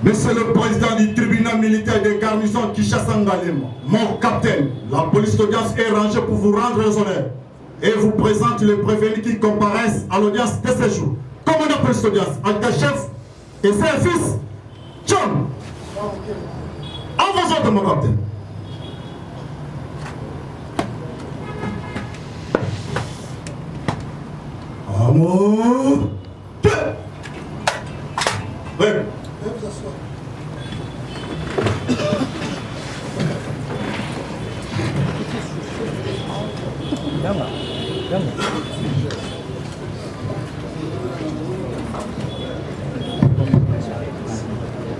Monsieur le président du tribunal militaire de garnison Kinshasa Ngalema, mon capitaine, la police d'audience est rangée pour vous rendre les honneurs et vous présente les prévenus qui comparaissent à l'audience de ce jour. Commandant police d'audience, acteur-chef et ses fils, John. En vos ordres, mon capitaine. Amour. Oui.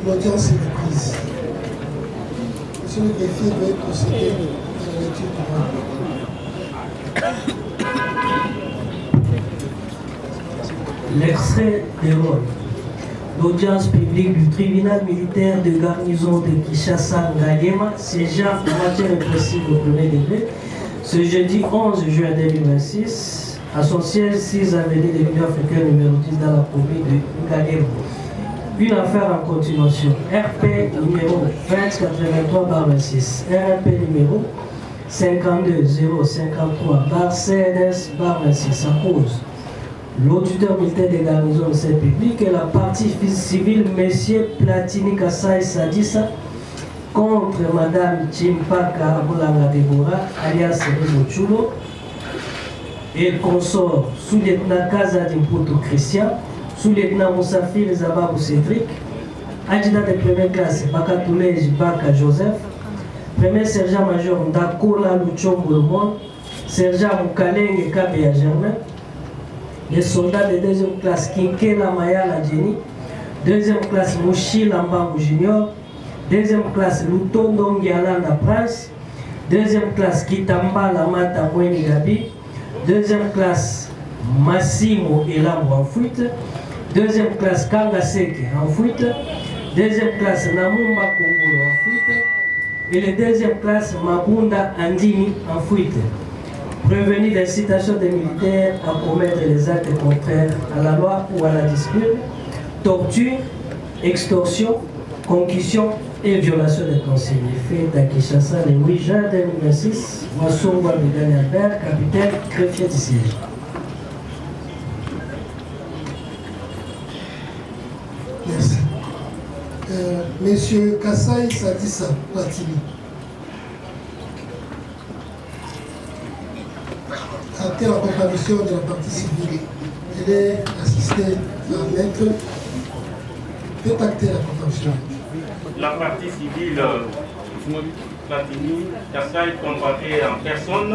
L'audience est reprise. Monsieur le greffier doit procéder à la lecture du rôle. L'extrait des rôles. L'audience publique du tribunal militaire de garnison de Kinshasa Ngalema s'échappe en matière répressive au premier degré ce jeudi 11 juin 2026 à son siège 6 avenue de l'Union africaine numéro 10 dans la province de Ngalema. Une affaire en continuation. RP numéro 2083-26. RP numéro 52053-CNS-26 à cause. L'auditeur militaire des garnisons de cette public et la partie civile M. Platini Kasai Sadissa contre Mme Chimpaka Abulanga Deborah alias Rezo Chulo et consort sous-lieutenant Kazadi Mputo Christian, sous-lieutenant Moussafir Zababou Cédric, adjudant de première classe Bakatoulej Baka Joseph, premier sergent-major Ndakola Luchombo Le Monde, sergent Moukaleng Kabea Germain, les soldats de deuxième classe Kinkela Mayala Jenny, deuxième classe Mouchi Lambangu Junior, deuxième classe Lutondo Ngialanda Prince, deuxième classe Kitamba Lamata Mweni Gabi, deuxième classe Massimo Elambo en fuite, deuxième classe Kangaseke en fuite, deuxième classe Namumba Kongolo en fuite et la deuxième classe Mabunda Andini en fuite. Prévenu d'incitation des militaires à commettre les actes contraires à la loi ou à la discipline, torture, extorsion, concussion et violation des consignes. Fait à Kinshasa le 8 juin 2026, Massongwa Bidani Albert, capitaine, greffier du siège. Merci. Monsieur Kasai Sadissa Platini. Acté en comparution de la partie civile. Elle est assistée par maître. Peut acter la comparution. La partie civile Platini Kasai comparé en personne,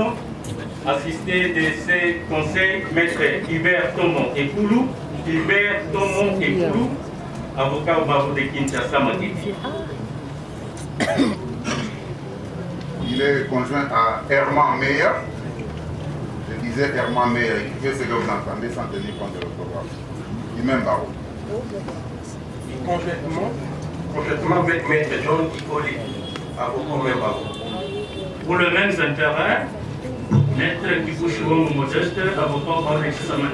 assisté de ses conseils, maître Hubert Tomon Ekoulou, avocat au barreau de Kinshasa Matidi. Il est conjoint à Herman Meyer. disait Herman Meyer, il fait ce que vous entendez sans tenir compte de l'orthographe. Du même barreau. Conjointement avec Maître John Kikoli, avocat même barreau. Pour les mêmes intérêts, Maître Kikushiro Modeste, avocat par l'examen.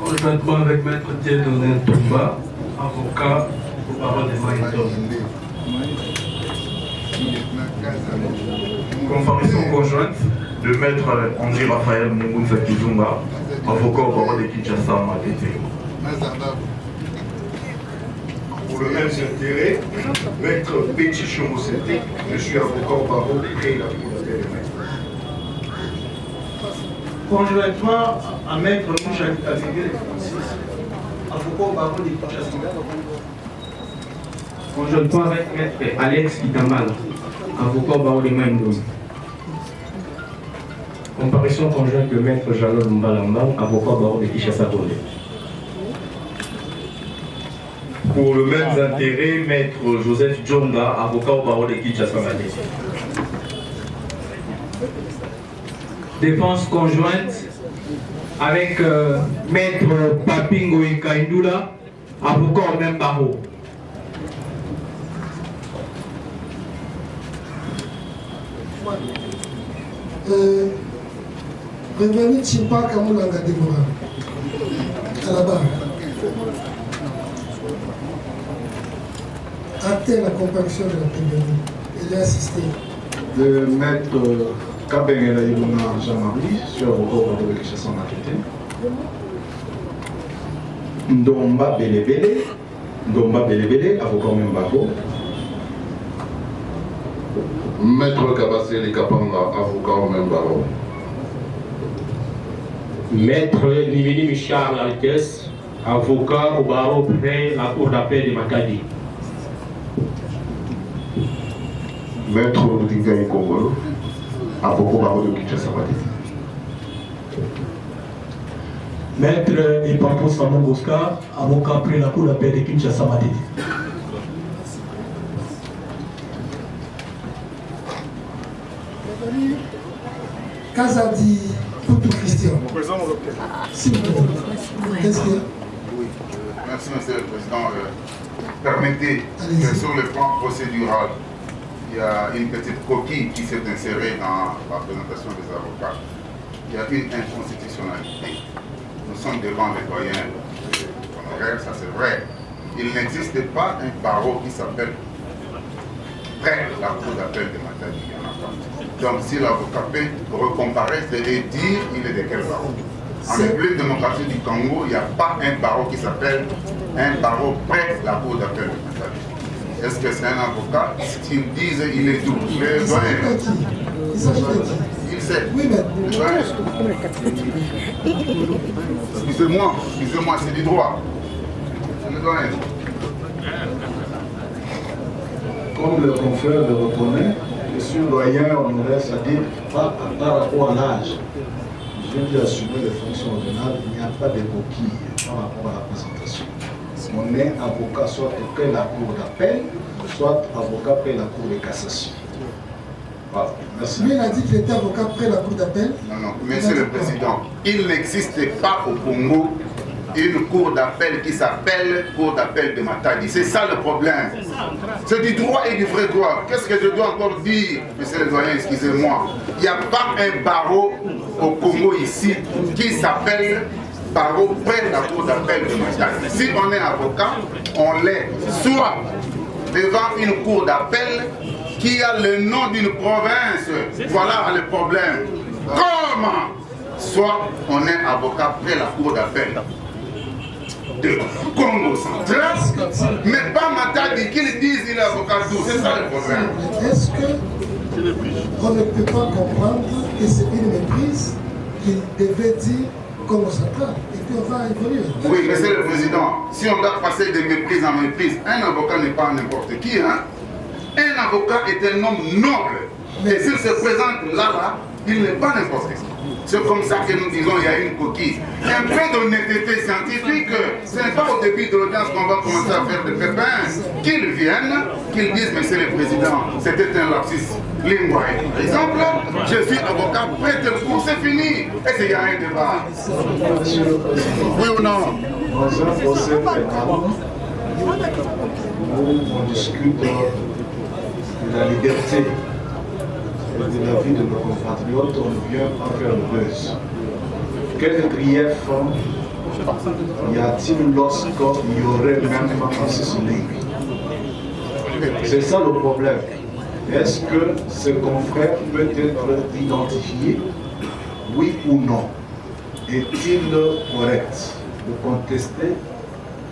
Conjointement avec Maître Dieudonné Tomba, avocat pour parole des Maïdom. Comparaison conjointe de Maître André Raphaël Mungunza Kizumba, avocat au barreau de Kinshasa Matete. Pour le même intérêt, Maître Petit Chomosete, je suis avocat au barreau et la Cour d'appel des maîtres. Conjointement à Maître Moucha Kafigé, avocat au barreau de Kinshasa. Conjointement avec Maître Alex Kitamal, avocat au barreau de Maïdom. Comparution conjointe de Maître Jalol Mbalamba, avocat au barreau de Kinshasa. Pour le même intérêt, Maître Joseph Djonga, avocat au barreau de Kinshasa Matete. Défense conjointe avec Maître Papingo Ikaindula, avocat au même barreau. Revenu Chimpa Kamulanga Deborah, à la barre. Acté la comparution de la pénurie. Il a assisté. De Maître Kabengela Iluna Jean-Marie, sur avocat au barreau de Kinshasa Matete. Ndomba Belebele, avocat au même barreau. Maître Kabaseli Kapanga, avocat au même barreau. Maître Nivini Michard Larikes, avocat au barreau près la cour d'appel de Makadi. Maître Rodinga Kongolo, avocat au barreau de Kinshasa Matete. Maître Ipampo Samon Oscar, avocat près la cour d'appel de Kinshasa Matete. Kazadi Poutou Christian. S'il vous plaît. Qu'est-ce qu'il y a? Merci, Monsieur le Président. Permettez que sur le plan procédural, il y a une petite coquille qui s'est insérée dans la présentation des avocats. Il y a une inconstitutionnalité. Nous sommes devant les doyens honoraires, ça c'est vrai. Il n'existe pas un barreau qui s'appelle près la cour d'appel de Matadi. Donc si l'avocat peut recomparaître et dire il est de quel barreau. En République démocratique du Congo, il n'y a pas un barreau qui s'appelle un barreau près la cour d'appel de Matadi. Est-ce que c'est un avocat? S'ils disent il est d'où? Les doyens. Il s'agit de qui? Il sait. Oui, mais. Excusez-moi, c'est du droit. C'est le doyen. Comme le confrère le reconnaît, je suis doyen honoraire, c'est-à-dire par rapport à l'âge. Je viens d'assumer les fonctions ordinales, il n'y a pas de coquille par rapport à la présentation. On est avocat soit près la cour d'appel, soit avocat près la cour de cassation. Voilà, merci. Lui, il a dit qu'il était avocat près la cour d'appel. Non, Monsieur le Président, il n'existe pas au Congo une cour d'appel qui s'appelle cour d'appel de Matadi. C'est ça le problème. C'est du droit et du vrai droit. Qu'est-ce que je dois encore dire, Monsieur le doyen, excusez-moi. Il n'y a pas un barreau au Congo ici qui s'appelle barreau près de la cour d'appel de Matadi. Si on est avocat, on l'est soit devant une cour d'appel qui a le nom d'une province. Voilà le problème. Comment? Soit on est avocat près la cour d'appel de Congo central, mais pas Matadi, qu'ils disent il est avocat d'où. C'est ça le problème. Est-ce qu'on ne peut pas comprendre que c'est une méprise qu'il devait dire Congo central et puis on va évoluer? Oui, Monsieur le Président, si on doit passer de méprise en méprise, un avocat n'est pas n'importe qui. Hein? Un avocat est un homme noble. Et s'il se présente là, il n'est pas n'importe qui. C'est comme ça que nous disons il y a une coquille. Un peu d'honnêteté scientifique, ce n'est pas au début de l'audience qu'on va commencer à faire des pépins. Qu'ils viennent, qu'ils disent, Monsieur le Président, c'était un lapsus. Lingua, par exemple, je suis avocat, prête le cours, c'est fini. Et c'est un débat. Oui ou non? Dans un procès pénal, on discute de la liberté et de la vie de nos compatriotes, on vient en faire le buzz. Quel grief y a-t-il lorsqu'il y aurait même assassiné? C'est ça le problème. Est-ce que ce confrère peut être identifié? Oui ou non? Est-il correct de contester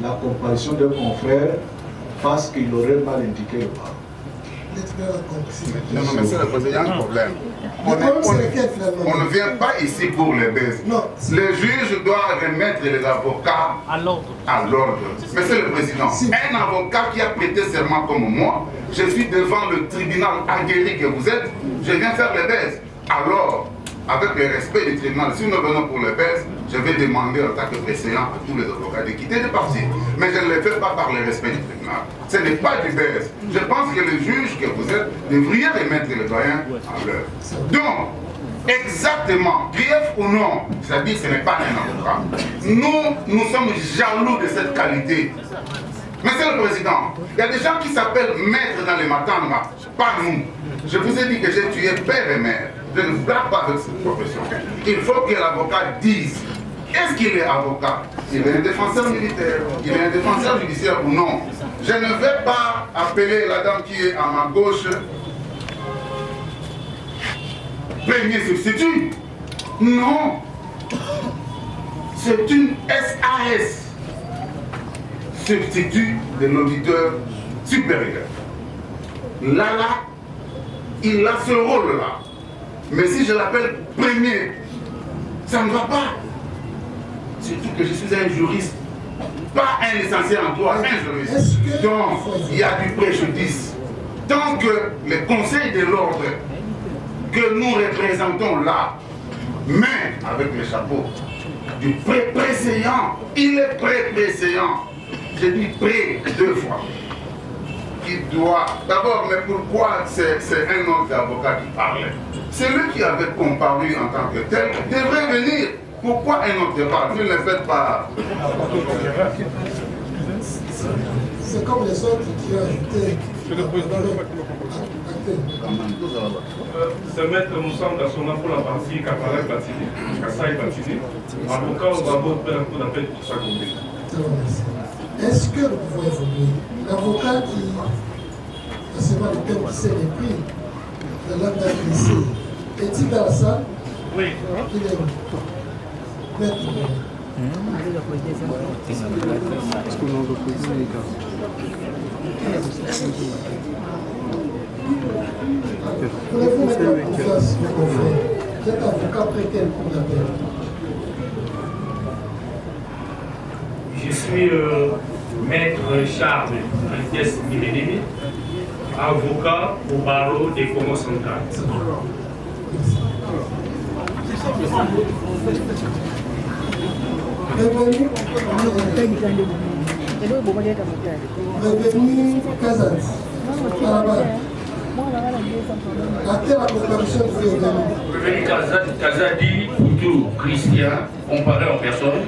la comparution d'un confrère parce qu'il aurait mal indiqué le parent? Non, mais c'est le président, il y a un problème. On ne vient pas ici pour les baises. Les juges doivent remettre les avocats à l'ordre. Mais c'est le président. Un avocat qui a prêté serment comme moi, je suis devant le tribunal aguerri que vous êtes, je viens faire les baises. Alors, avec le respect du tribunal, si nous venons pour les baises, je vais demander en tant que président à tous les avocats de quitter le parti. Mais je ne le fais pas par le respect du tribunal. Ce n'est pas du baisse. Je pense que les juges que vous êtes devriez remettre le doyen à l'heure. Donc, exactement, grief ou non, c'est-à-dire que ce n'est pas un avocat. Nous sommes jaloux de cette qualité. Monsieur le Président, il y a des gens qui s'appellent maîtres dans les Matanga, pas nous. Je vous ai dit que j'ai tué père et mère. Je ne blague pas avec cette profession. Il faut que l'avocat dise, est-ce qu'il est avocat? Il est un défenseur militaire, il est un défenseur judiciaire ou non? Je ne vais pas appeler la dame qui est à ma gauche premier substitut. Non. C'est une SAS. Substitut de l'auditeur supérieur. Là, il a ce rôle-là. Mais si je l'appelle premier, ça ne va pas. Surtout que je suis un juriste, pas un licencié en droit, un juriste. Donc, il y a du préjudice. Tant que le conseil de l'ordre que nous représentons là, mais avec le chapeau du pré-préséant, il est pré-préséant. Je dis pré 2 fois. Qui doit. D'abord, mais pourquoi c'est un autre avocat qui parlait? C'est lui qui avait comparu en tant que tel, devrait venir. Pourquoi un autre parle? Ne le faites pas. C'est comme les autres qui ont ajouté. Ce maître Moussam Dassona pour la partie Kassai Batini, avocat au barreau de la cour d'appel pour sa commune. Est-ce que nous pouvons évoluer? L'avocat qui a seulement le thème qui s'est repris de l'âme d'apprécier, est-il dans la salle? Oui. Il est où? Maître. Pouvez-vous mettre en confiance vos confrères? Vous êtes avocat après quel cours d'appel? Je suis maître Charles Altesse Miménimi, avocat au barreau des Congo central. Revenu Kazan. À quelle comparution vous êtes venu? Revenu Kazadi, Poutou, Christian, comparé en personne,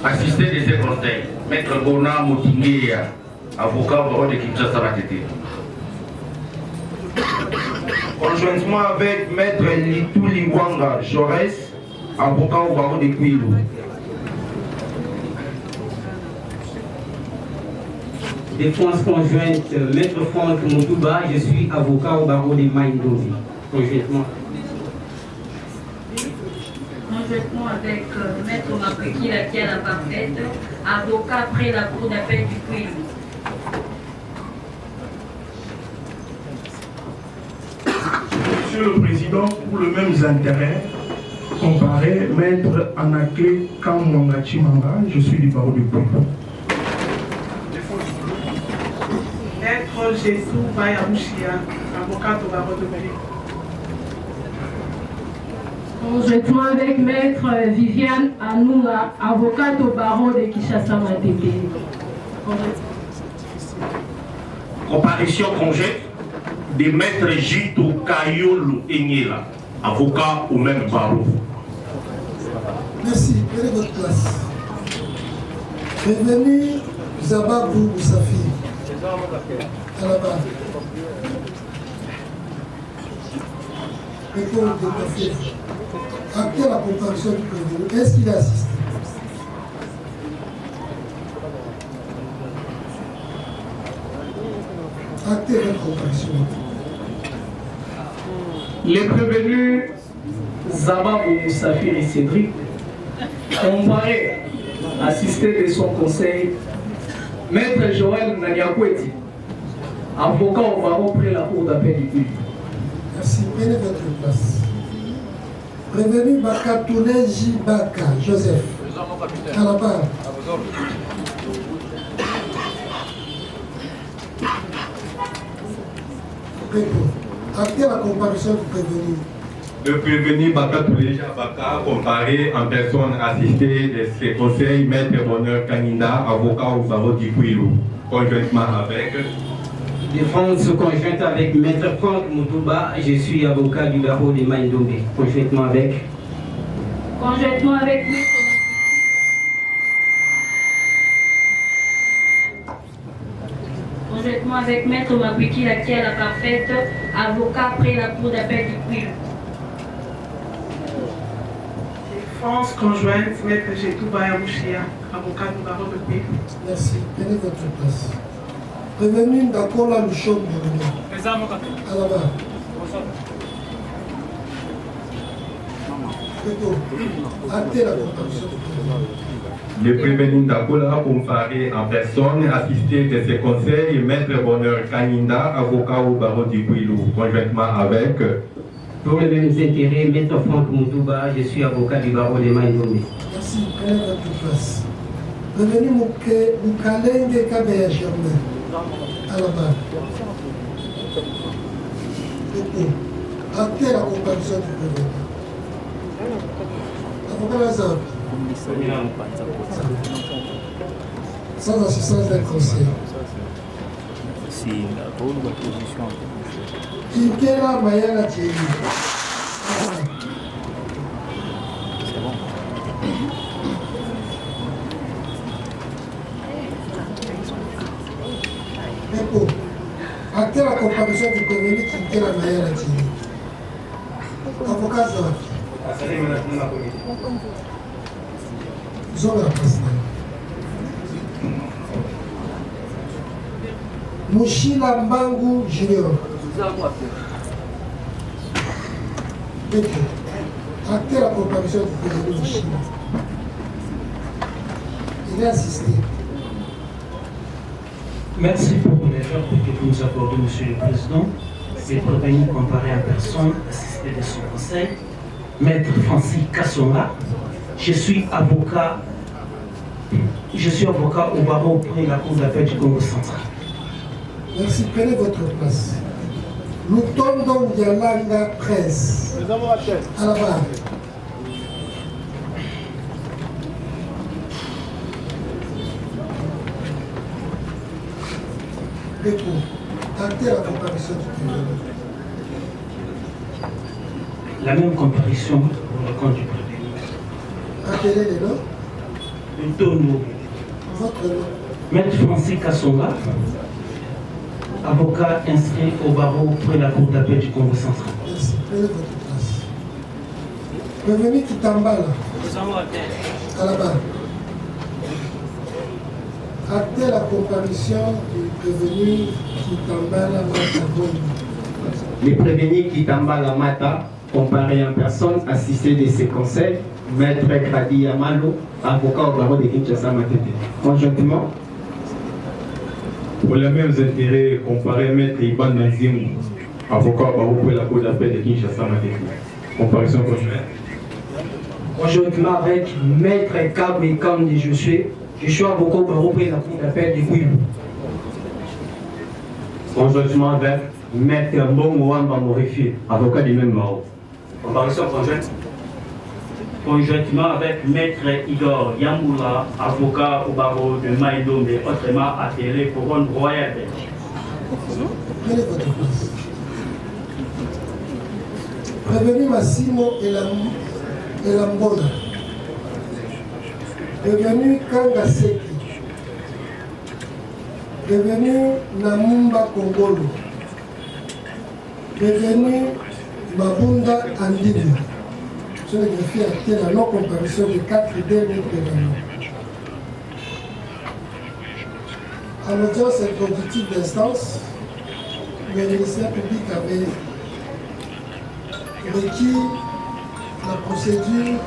assisté des conseils, maître Bona Motinguea, avocat au barreau de Kinshasa Matete. Conjointement avec maître Litou Lingwanga Jaurès, avocat au barreau de Kouilou. Défense conjointe, maître Franck Moutouba, je suis avocat au barreau de Maïndovi. Conjointement. Conjointement avec maître Mapeki Lakia Parfaite, avocat après la cour d'appel du Kouilou. Monsieur le Président, pour le même intérêt, comparé, maître Anaké Kamwanga Chimanga, je suis du barreau de Kouilou. Maître Jésus Bayamouchia, avocat au barreau de Kouilou. Conjointement avec maître Viviane Anouna, avocate au barreau de Kinshasa Matete. Comparution conjointe de Maître Jito Kayolu Enyela, avocat au même barreau. Merci. Quelle est votre place? Bienvenue, Zababou Moussafi. À la barre. Retour de café. Après la comparution du prévenu, est-ce qu'il assiste? Actez votre comparution. Les prévenus Zababou Moussafir et Cédric ont paré assisté de son conseil Maître Joël Naniakweti, avocat au barreau près la cour d'appel du public. Merci, prenez votre place. Prévenu Bakatoune Jibaka, Joseph. À la barre. Actez la comparution du prévenu. Le prévenu Bakatoune Jibaka comparé en personne assistée de ses conseils Maître Bonheur Kaninda, avocat au barreau du Kouilou, conjointement avec Défense conjointe avec Maître Franck Moutouba, je suis avocat du barreau de Maïndombe, conjointement avec Maître Mabwiki, la qui a la parfaite, avocat après la cour d'appel du Kouilou. Défense conjointe, Maître Jetou Bayamouchia, avocat du barreau de Kouilou. Merci, prenez votre place. Prévenu Ndakola Luchon Mourou. À la barre. Actez la comparution du prévenu. le prévenu Ndakola comparé en personne assisté de ses conseils Maître Bonheur Kaninda, avocat au barreau du Kouilou, conjointement avec pour les mêmes intérêts, Maître Franck Moutouba, je suis avocat du barreau de Maïndombe. Merci, prenez votre place. Prévenu Moukalenge Kabeya Germain. À la barre. Actez la comparution du prévenu. Avocat Lazare. Sans assistance d'un conseil. Ikela Mayala Thierry. Actez la comparution du prévenu Ikela Mayala Thierry. Avocat Zab. Ils ont la place là. Mouchila Mbangu Junior. Actez la comparution du président Mouchila. Il est assisté. Merci pour l'effort que vous nous accordez, Monsieur le Président. Les prévenus comparés en personne, assisté de son conseil, Maître Francis Kassonga. Je suis avocat au barreau près la cour d'appel du Congo central. Merci, prenez votre place. Lutondo Yalanga Presse. À la barre. Actez la comparution du prévenu. La même comparution pour le compte du prévenu. Appelez les noms. Lutondo. Votre nom. Maître Francis Kassonga, avocat inscrit au barreau près la cour d'appel du Congo central. Merci, prenez votre place. Prévenu Kitambala. À la barre. Actez la comparution du prévenu Kitambala Mata. Les prévenus Kitambala Mata, comparé en personne, assisté de ses conseils, Maître Kradi Yamalo, avocat au barreau de Kinshasa Matete. Conjointement, pour les mêmes intérêts, comparé Maître Iban Nazim, avocat au barreau pour la cour d'appel de Kinshasa Matete. Comparution conjointe. Conjointement avec Maître Kabwe Kandi, je suis avocat au barreau près la cour d'appel du Kouilou. Conjointement avec Maître Mbongouamba Morifi, avocat du même barreau. Comparution conjointe. Conjointement avec Maître Igor Yamoula, avocat au barreau de Maïndombe, autrement appelé couronne royale belge. Prenez votre place. Prévenu Massimo Elambona. Prévenu Kangaseki. Prévenu Namumba Kongolo. Prévenu Mabunda Andini. Je les greffiers actés la non-comparution de 4 derniers prévenus. En audience introductive d'instance, le ministère public avait requis la procédure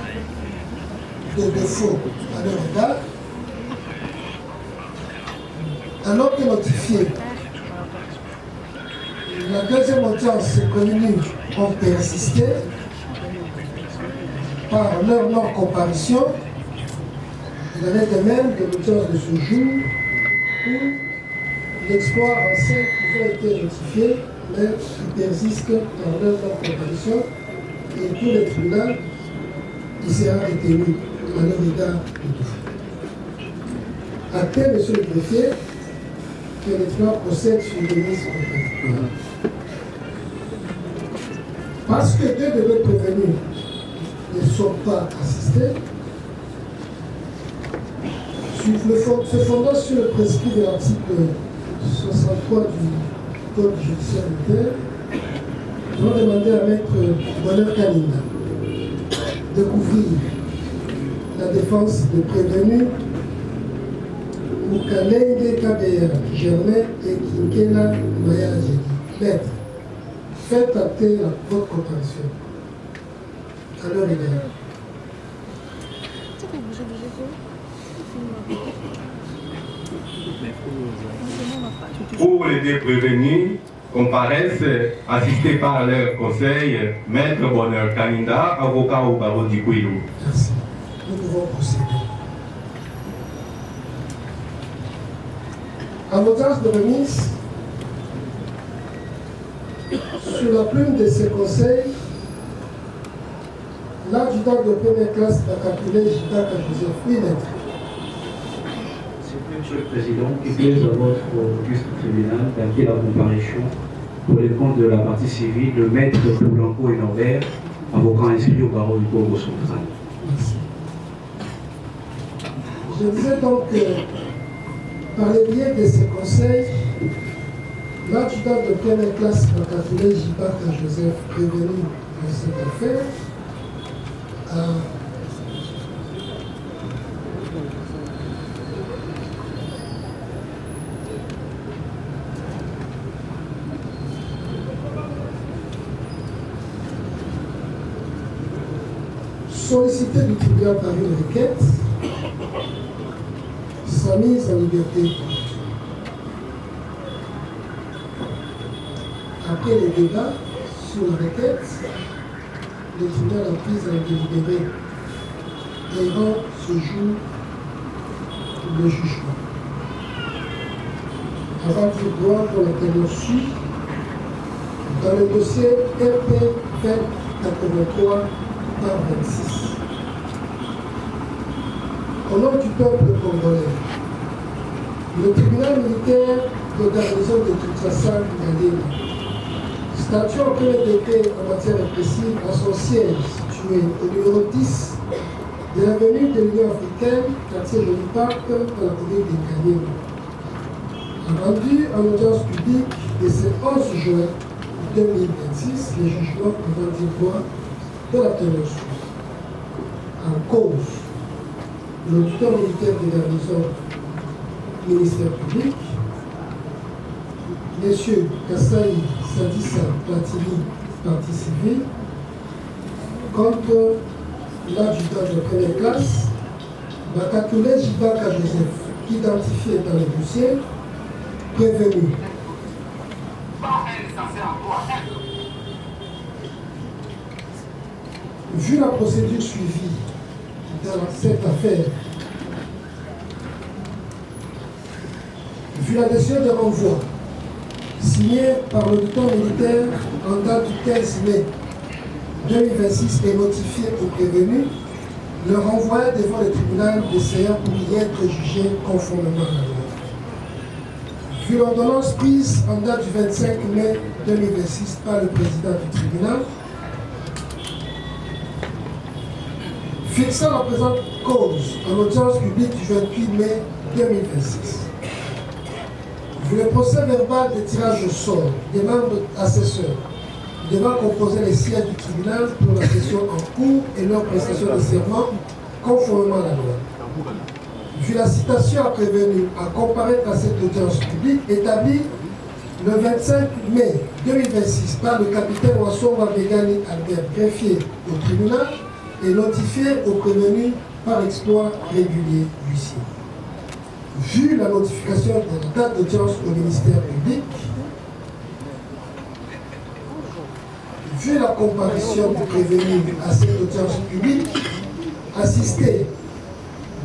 de défaut à leur égard, alors que notifié. La deuxième audience prévenue ont persisté par leur non-comparution. Il en est de même de l'audience de ce jour où l'exploit en 5 qui ont été notifiés, mais qui persistent dans leur non-comparution, et pour les tribunaux, il sera retenu à leur égard de tout. Actez, monsieur le greffier, que les tribunaux procèdent sur les mises contradictoires. Parce que 2 de nos prévenus ne sont pas assistés, se fondant sur le prescrit de l'article 63 du Code judiciaire militaire, nous avons demandé à Maître Bonheur Kaninda de couvrir la défense des prévenus Mukalenge Kabea Germain et Kinkela Mayadjeki. Maître, faites acter votre compréhension à leur égard. Pour les deux prévenus, comparaissent assistés par leur conseil, Maître Bonheur Kaninda, avocat au barreau du Kouilou. Merci. Nous pouvons procéder. En audience de remise, sur la plume de ces conseils, l'adjudant de première classe Bakapulé Jitaka Joseph Winnet. Monsieur le Président, qui plaise à votre auguste tribunal d'acter la comparution pour les comptes de la partie civile de Maître Poulanco et Norbert, avocat inscrit au barreau du Congo central. Merci. Je disais donc que par le biais de ces conseils, l'adjudant de première classe Bakapulé Jitaka Joseph prévenu dans cette affaire a sollicité du tribunal par une requête sa mise en liberté. Après les débats sur la requête, le tribunal a pris à délibérer et rend ce jour le jugement. Avant du droit pour la tenue suite, dans le dossier RP 2083 par 26. Au nom du peuple congolais, le tribunal militaire de garnison de Kinshasa Ngalema, statuant en premier degré en matière répressive à son siège situé au numéro 10 de l'avenue de l'Union africaine, quartier de l'Impact, dans la commune de Ngalema, a rendu en audience publique de ce 11 juin 2026 le jugement avant du droit de la teneur suite. En cause, l'auditeur militaire de garnison ministère public, M. Kassaï Sadissa Platini, partie civile, contre l'adjudant de première classe, Bakatoulé Jibaka Joseph, identifié dans le dossier, prévenu. Vu la procédure suivie dans cette affaire, vu la décision de renvoi signée par l'auditeur militaire en date du 15 mai 2026 et notifié au prévenu, le renvoi devant le tribunal de CA pour y être jugé conformément à la loi. Vu l'ordonnance prise en date du 25 mai 2026 par le président du tribunal, Fixant la présente cause en audience publique du 28 mai 2026. Vu le procès verbal de tirage au sort des membres assesseurs devant composer les sièges du tribunal pour la session en cours et leur prestation de serment conformément à la loi. Vu la citation à prévenu à comparaître à cette audience publique établie le 25 mai 2026 par le capitaine Wasson Wabegani Albert, greffier au tribunal, et notifié au prévenu par exploit régulier l'huissier. Vu la notification de la date d'audience au ministère public, vu la comparution du prévenu à cette audience publique, assisté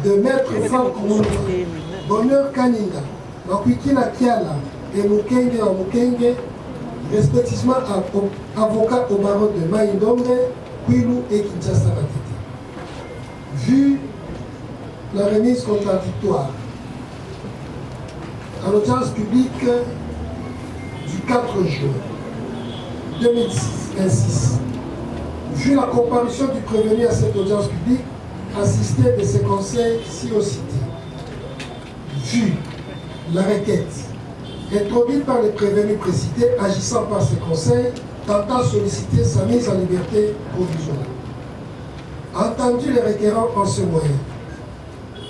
de maître Franck Bonheur Kaninda, Makwikina Kiala et Mukenge à Mukenge, respectivement avocats au barreau de Maïndombe, Kwilu et Kinshasa Matete. Vu la remise contradictoire à l'audience publique du 4 juin 2026, vu la comparution du prévenu à cette audience publique, assisté de ses conseils ci-cités, vu la requête introduite par les prévenus précités agissant par ses conseils, tentant solliciter sa mise en liberté provisoire. Entendu les requérants en ce moyen,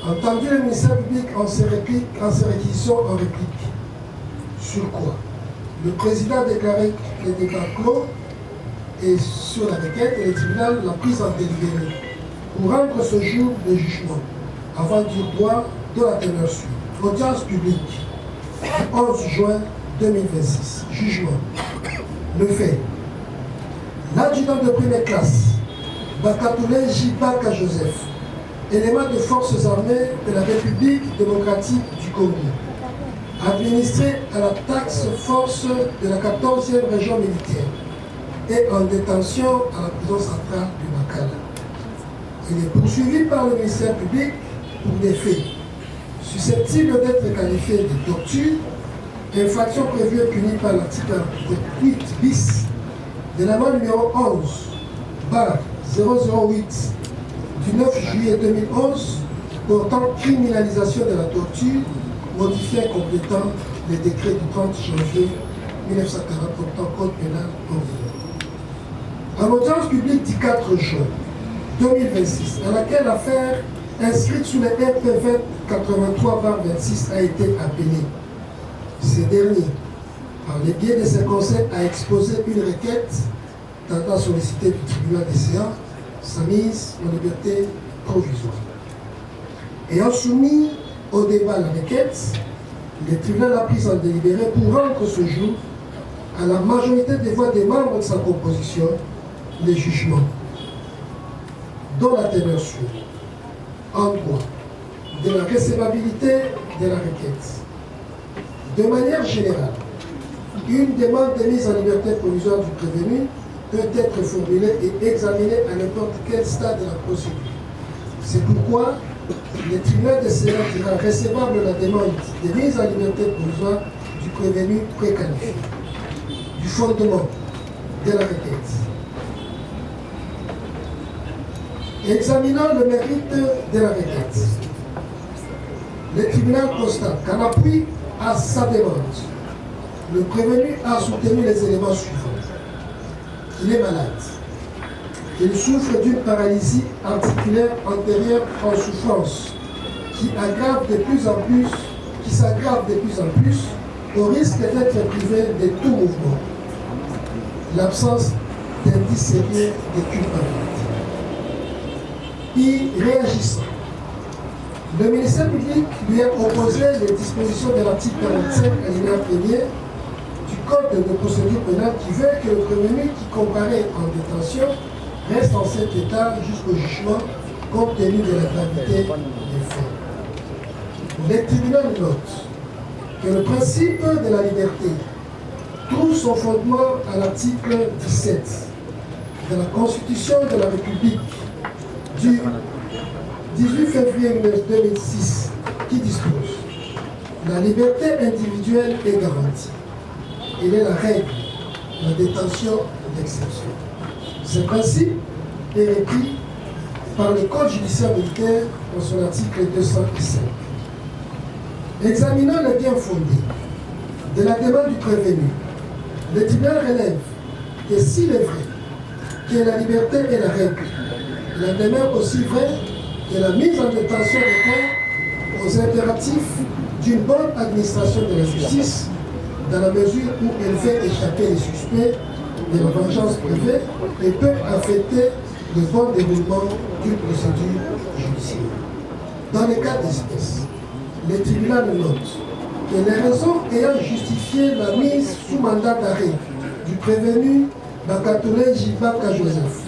entendu le ministère public en ses réquisitions en réplique, sur quoi le président a déclaré les débats clos et sur la requête et le tribunal l'a prise en délibéré pour rendre ce jour de jugement avant du droit de la teneur suivante. Audience publique, 11 juin 2026. Jugement. Le fait. L'adjudant de première classe, Bakatoulé Jibaka Joseph, élément de forces armées de la République démocratique du Congo, administré à la taxe force de la 14e région militaire et en détention à la prison centrale du Makala. Il est poursuivi par le ministère public pour des faits susceptibles d'être qualifiés de torture, infraction prévue et punie par l'article 8 bis de la loi numéro 11/008 du 9 juillet 2011 portant criminalisation de la torture, modifié et complétant les décrets du 30 janvier 1940 portant code pénal ordinaire. En audience publique du 4 juin 2026, à laquelle l'affaire inscrite sous les RP 83/26 a été appelée, ce dernier, par les biais de ses conseils, a exposé une requête tentant solliciter du tribunal des séances sa mise en liberté provisoire. Ayant soumis au débat la requête, le tribunal a pris en délibéré pour rendre ce jour à la majorité des voix des membres de sa composition les jugements, dont la teneur suit, en droit, de la recevabilité de la requête. De manière générale, une demande de mise en liberté provisoire du prévenu peut être formulée et examinée à n'importe quel stade de la procédure. C'est pourquoi le tribunal de séance dira recevable la demande de mise en liberté provisoire du prévenu préqualifié, du fondement de la requête. Examinant le mérite de la requête, le tribunal constate qu'en appui à sa demande, le prévenu a soutenu les éléments suivants. Il est malade. Il souffre d'une paralysie articulaire antérieure en souffrance qui s'aggrave de plus en plus au risque d'être privé de tout mouvement. L'absence d'indice sérieux de culpabilité. Y réagissant, le ministère public lui a opposé les dispositions de l'article 45 alinéa 1er du Code de procédure pénale qui veut que le prévenu qui comparaît en détention reste en cet état jusqu'au jugement compte tenu de la gravité des faits. Le tribunal note que le principe de la liberté trouve son fondement à l'article 17 de la Constitution de la République du 18 février 2006 qui dispose « La liberté individuelle est garantie. Il est la règle, la détention d'exception. » Ce principe est repris par le Code judiciaire militaire dans son article 205. Examinant le bien fondé de la demande du prévenu, le tribunal relève que s'il est vrai que la liberté est la règle, il demeure aussi vrai que la mise en détention répond aux impératifs d'une bonne administration de la justice dans la mesure où elle fait échapper les suspects de la vengeance privée et peut affecter le bon déroulement d'une procédure judiciaire. Dans le cas d'espèce, le tribunal note que les raisons ayant justifié la mise sous mandat d'arrêt du prévenu Bakatoulé Jibaka Joseph,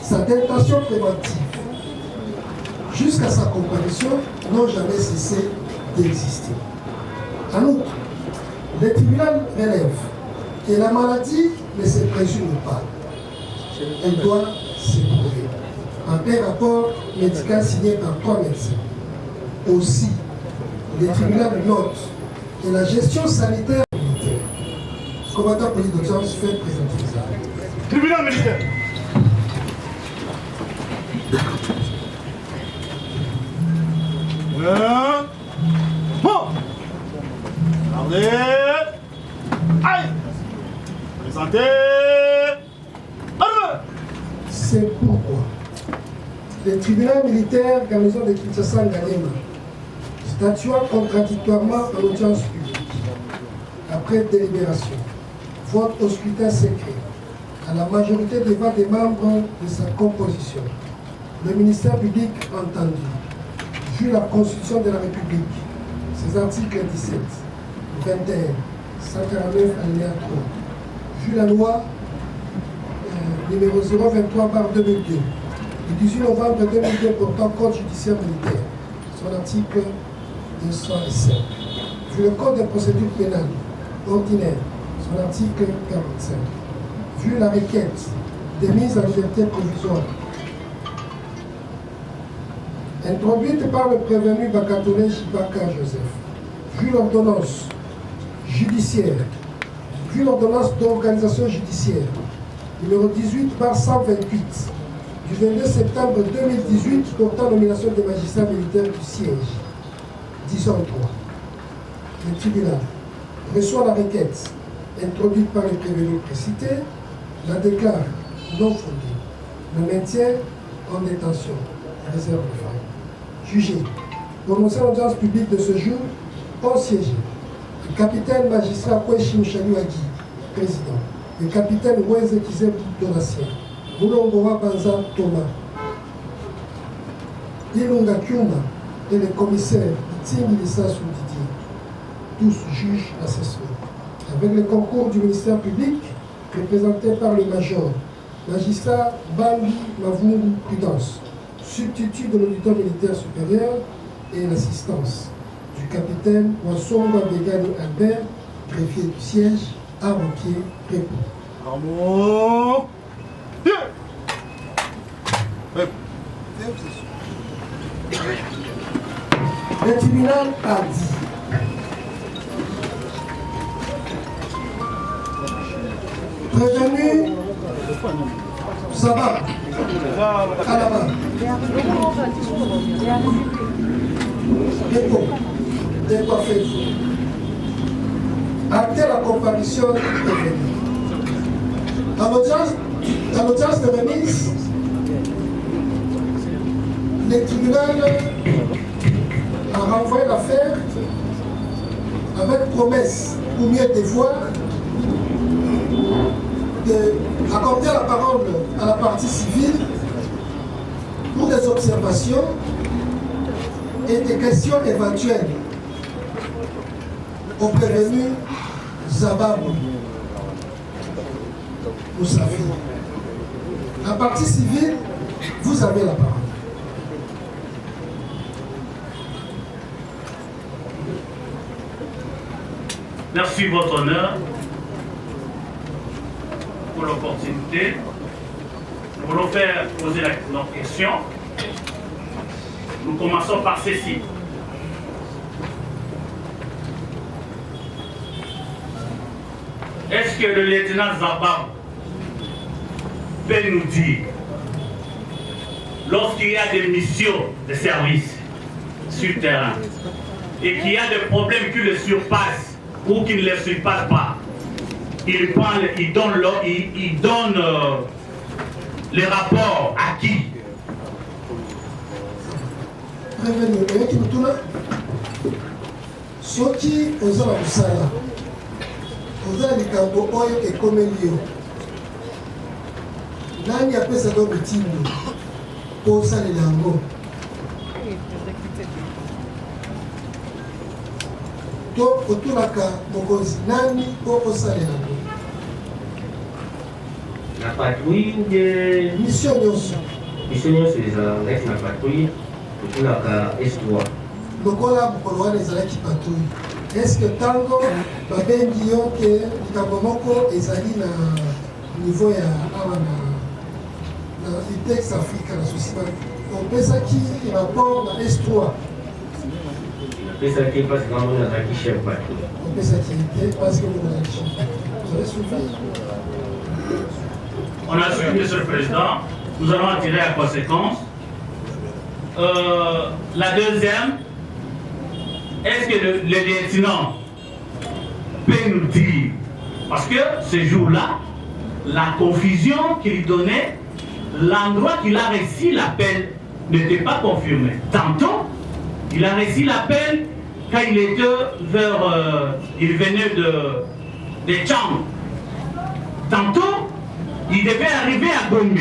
sa détention préventive jusqu'à sa comparution n'ont jamais cessé d'exister. En outre, le tribunal relève que la maladie ne se présume pas. Elle doit s'éprouver en un rapport médical signé par 3 médecins. Aussi, le tribunal note que la gestion sanitaire militaire, combattant police d'audience fait présenter ça. Tribunal militaire. Bon. Regardez. Aïe. Présentez. C'est pourquoi le tribunal militaire garnison de Kinshasa Ngalema, statuant contradictoirement en audience publique, après délibération, vote au scrutin secret, à la majorité des voix des membres de sa composition, le ministère public entendu, vu la Constitution de la République, ses articles 17, 21, 149 alinéa 3, vu la loi numéro 023/2002, du 18 novembre 2002 portant Code judiciaire militaire, son article 205, vu le Code de procédure pénale ordinaire, son article 45, vu la requête de mise en liberté provisoire introduite par le prévenu Bakatoulé Jibaka Joseph, vu l'ordonnance judiciaire, vu l'ordonnance d'organisation judiciaire numéro 18/128 du 22 septembre 2018 portant nomination des magistrats militaires du siège. Disons 3. Le tribunal reçoit la requête introduite par les prévenus précités, la déclare non fondée, le maintient en détention, réserve de faille. Jugé, prononcé à l'audience publique de ce jour, ont siégé le capitaine magistrat Kweshim Chaluagi, président, le capitaine Weze Kizeb Donatien, Moulongowa Banza Thomas, Ilunga Kyuma et le commissaire Itingi Lissassou Didier, tous juges assesseurs, avec le concours du ministère public, représenté par le major, magistrat Bambi Mavungu Prudence, substitut de l'auditeur militaire supérieur, et l'assistance du capitaine Wassonga Begani Albert, greffier du siège, Aroquier, Prépo. Bravo. Bien. Le tribunal a dit prévenu Zaba à la main. Décoiffé. Acté la comparution du prévenu. À l'audience de remise, le tribunal a renvoyé l'affaire avec promesse, ou mieux devoir, d'accorder la parole à la partie civile pour des observations et des questions éventuelles au prévenu Zababou Moussafi. La partie civile, vous avez la parole. Merci, votre honneur, pour l'opportunité. Nous voulons faire poser nos questions. Nous commençons par ceci. Est-ce que le lieutenant Zabab peut nous dire lorsqu'il y a des missions de service sur terrain et qu'il y a des problèmes qui le surpassent ou qui ne le surpassent pas, il donne les rapports à qui? Soki oza na musala oza likambo oyo ekomeli yo nani apesaka mitindo mpo osalela yango to otulaka mokonzi nani mpo osalela yango la patrouille ou bien mission nyonso ezalaka na patrouille otulaka S3 lokola mokolo wana ezalaki patrouille estce ntango babengi yo ke likambo moko ezali na niveau ya awa na Itex Africa na sosi opesaki rapport na S3 opesaki parce que moi nazalaki chef patrouille opesaki te parce que vous avez chef. Vous avez suivi? On a suivi, Monsieur le Président. Nous allons en tirer la conséquence. La deuxième, est-ce que le lieutenant peut nous dire, parce que ce jour-là, la confusion qu'il donnait, l'endroit qu'il a reçu l'appel n'était pas confirmé. Tantôt, il a reçu l'appel quand il était il venait de Tchang. Tantôt, il devait arriver à Gombe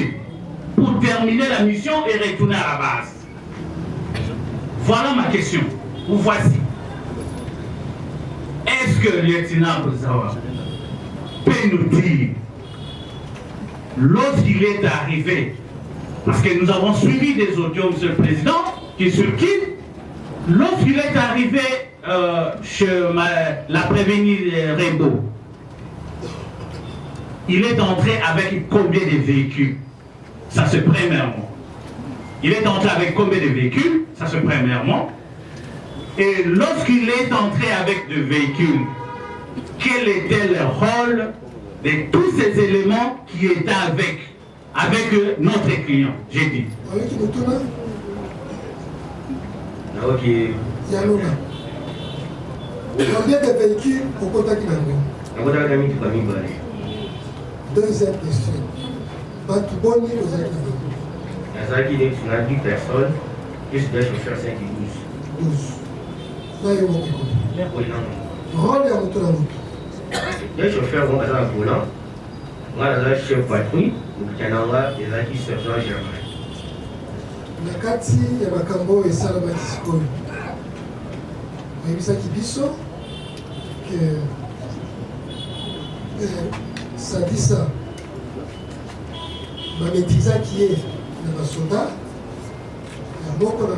pour terminer la mission et retourner à la base. Voilà ma question. Vous voici. Est-ce que le lieutenant Bozawa peut nous dire, lorsqu'il est arrivé, parce que nous avons suivi des audios, Monsieur le Président, qui sur qui, lorsqu'il est arrivé chez la prévenue Rainbow, il est entré avec combien de véhicules? Ça c'est premièrement. Il est entré avec combien de véhicules? Ça c'est premièrement. Et lorsqu'il est entré avec des véhicules, quel était le rôle de tous ces éléments qui étaient avec notre client? J'ai dit. Ok. Combien de véhicules au contact deuxième question. Batuboni aux Azaki, on a 10 personnes, plus deux chauffeurs 5 et 12. 12. Rôle ya moto na moto. Deux chauffeurs vont passer en volant. Moi, je suis chef patrouille, donc il y en a qui sergent Germain. Na kati ya makambo esalamaki sikoyo oyebisaki biso ke Sadisa bametrizaki ye na basoda ya moko na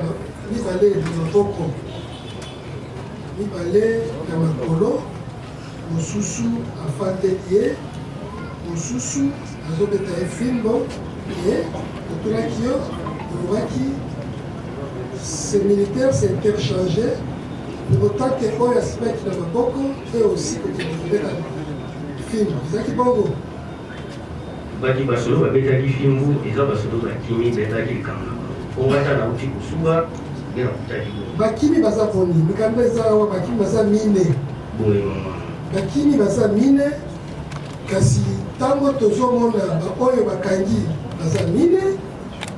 mibale na maboko mibale na makolo mosusu afandeli ye mosusu azobeta ye fimbo ye otunaki yo olobaki ces militaires s'est interchangé pour autant que oyo asimaki na maboko et aussi kokobeta fimbo ezalaki bongo baki basolo babetaki fimbu eza basolo bakimi betaki likambo ongata na uti kosuba ye na kutaki bakimi baza poni mikanda eza awa bakimi baza mine bakimi baza mine kasi ntango tozomona baoyo bakangi baza mine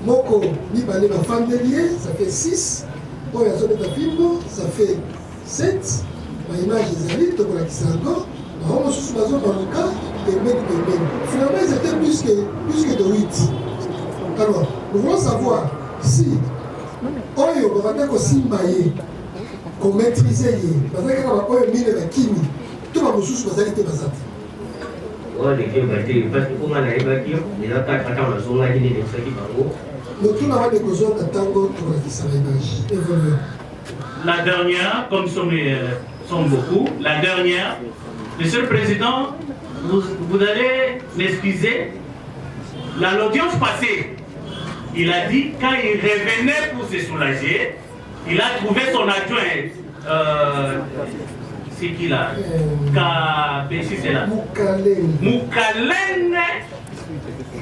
moko mibale bafandeli ye ça fait 6 oyo azobeta fimbo ça fait 7 baimage ezali tokolakisa yango bango mosusu bazobaluka pembeni. Finalement, ils étaient plus que de 8. Alors, nous voulons savoir si Oyo Babako Simbaye, qu'on maîtrisait, parce que Oyo Mine Bakimi, tout le monde sous Bazalité Bazat. La dernière, comme sont beaucoup, la dernière, Monsieur le Président, vous allez m'excuser, l'audience passée, il a dit quand il revenait pour se soulager, il a trouvé son adjoint, c'est qui là? c'est là. Moukalène,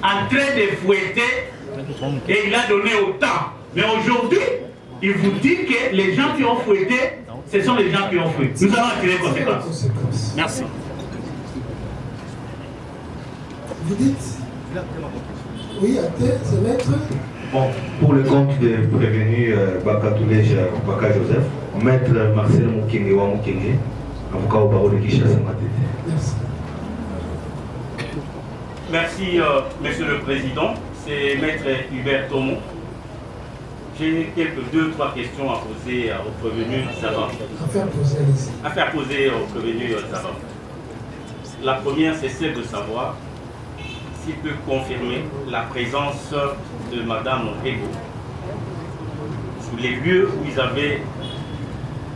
en train de fouetter Et il a donné autant. Mais aujourd'hui, il vous dit que les gens qui ont fouetté, ce sont les gens qui ont fouetté. Nous allons en tirer les conséquences. Merci. Vous dites? Oui, c'est maître. Bon, pour le compte des prévenus Bakatoulé Baka Joseph, maître Marcel Moukenge wa Moukenge, avocat au barreau de Kinshasa Matete. Merci. Merci, Monsieur le Président. C'est maître Hubert Tomon. J'ai deux, trois questions à poser au prévenu Zavan. À faire poser au prévenu Zavan. La première, c'est celle de savoir s'il peut confirmer la présence de Madame Ego sur les lieux où ils avaient